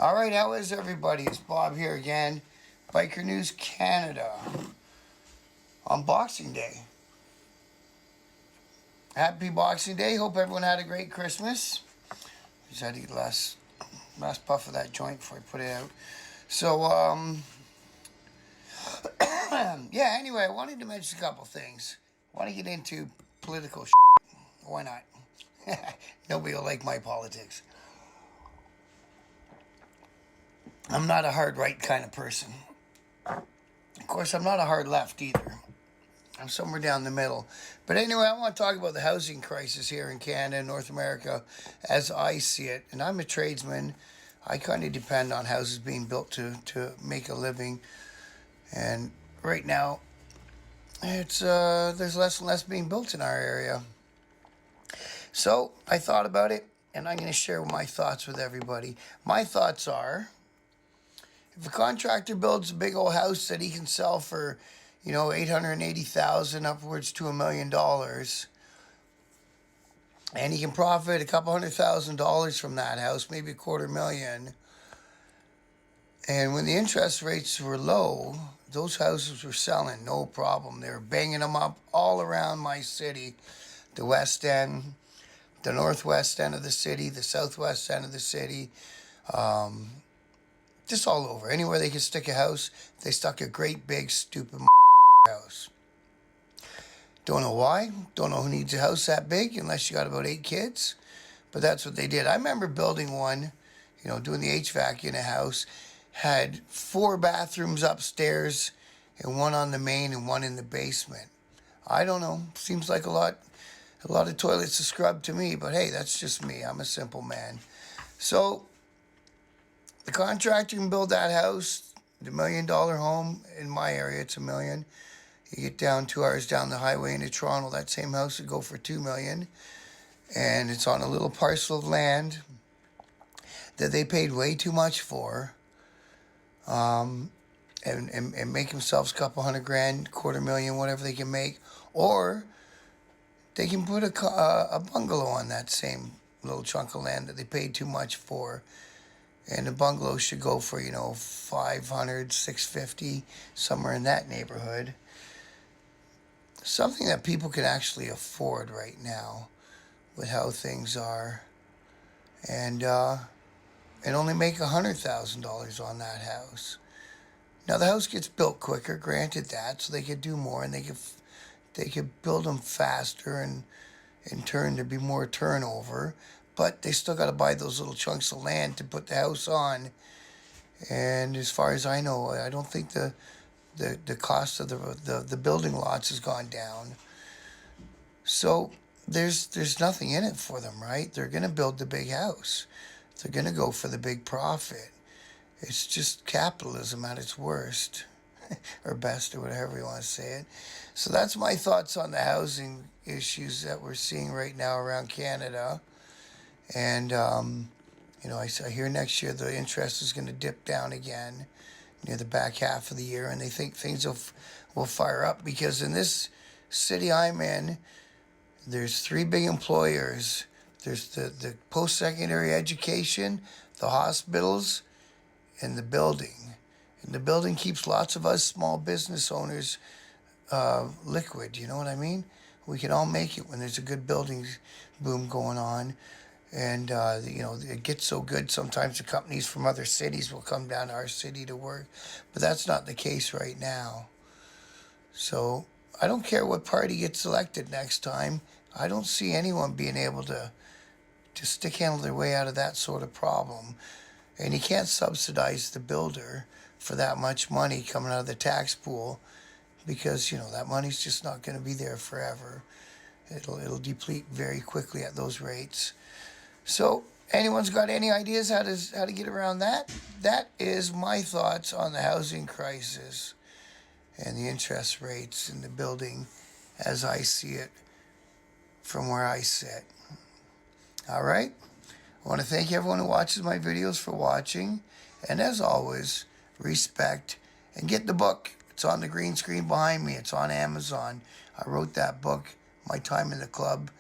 All right, how is everybody? It's Bob here again, Biker News Canada, on Boxing Day. Happy Boxing Day. Hope everyone had a great Christmas. Just had to get the last puff of that joint before I put it out. So, yeah, anyway, I wanted to mention a couple things. I want to get into political shit. Why not? Nobody will like my politics. I'm not a hard right kind of person. Of course, I'm not a hard left either. I'm somewhere down the middle. But anyway, I want to talk about the housing crisis here in Canada and North America as I see it. And I'm a tradesman. I kind of depend on houses being built to make a living. And right now, it's there's less and less being built in our area. So I thought about it, and I'm going to share my thoughts with everybody. My thoughts are, if a contractor builds a big old house that he can sell for, $880,000 upwards to $1 million, and he can profit a couple $100,000 from that house, maybe $250,000. And when the interest rates were low, those houses were selling, no problem. They were banging them up all around my city, the West End, the northwest end of the city, the southwest end of the city, just all over. Anywhere they could stick a house, they stuck a great big stupid house. Don't know why. Don't know who needs a house that big unless you got about 8 kids. But that's what they did. I remember building one, doing the HVAC in a house, had 4 bathrooms upstairs and one on the main and one in the basement. I don't know. Seems like a lot of toilets to scrub to me, but hey, that's just me. I'm a simple man. So the contractor can build that house, the $1 million home. In my area, it's $1 million. You get down 2 hours down the highway into Toronto, that same house would go for $2 million. And it's on a little parcel of land that they paid way too much for. And make themselves a couple $100,000, $250,000, whatever they can make. Or they can put a bungalow on that same little chunk of land that they paid too much for. And the bungalow should go for, $500,000, $650,000, somewhere in that neighborhood. Something that people can actually afford right now with how things are. And only make $100,000 on that house. Now, the house gets built quicker, granted that, so they could do more, and they could build them faster, and in turn there'd be more turnover. But they still got to buy those little chunks of land to put the house on. And as far as I know, I don't think the cost of the building lots has gone down. So there's nothing in it for them, right? They're going to build the big house. They're going to go for the big profit. It's just capitalism at its worst, or best, or whatever you want to say it. So that's my thoughts on the housing issues that we're seeing right now around Canada. And, I hear next year the interest is going to dip down again near the back half of the year. And they think things will fire up because in this city I'm in, there's 3 big employers. There's the post-secondary education, the hospitals, and the building. And the building keeps lots of us small business owners liquid, you know what I mean? We can all make it when there's a good building boom going on. And, it gets so good sometimes the companies from other cities will come down to our city to work. But that's not the case right now. So I don't care what party gets elected next time. I don't see anyone being able to stick handle their way out of that sort of problem. And you can't subsidize the builder for that much money coming out of the tax pool because, that money's just not going to be there forever. It'll deplete very quickly at those rates. So, anyone's got any ideas how to get around that? That is my thoughts on the housing crisis and the interest rates in the building as I see it from where I sit. All right? I want to thank everyone who watches my videos for watching. And as always, respect and get the book. It's on the green screen behind me. It's on Amazon. I wrote that book, My Time in the Club,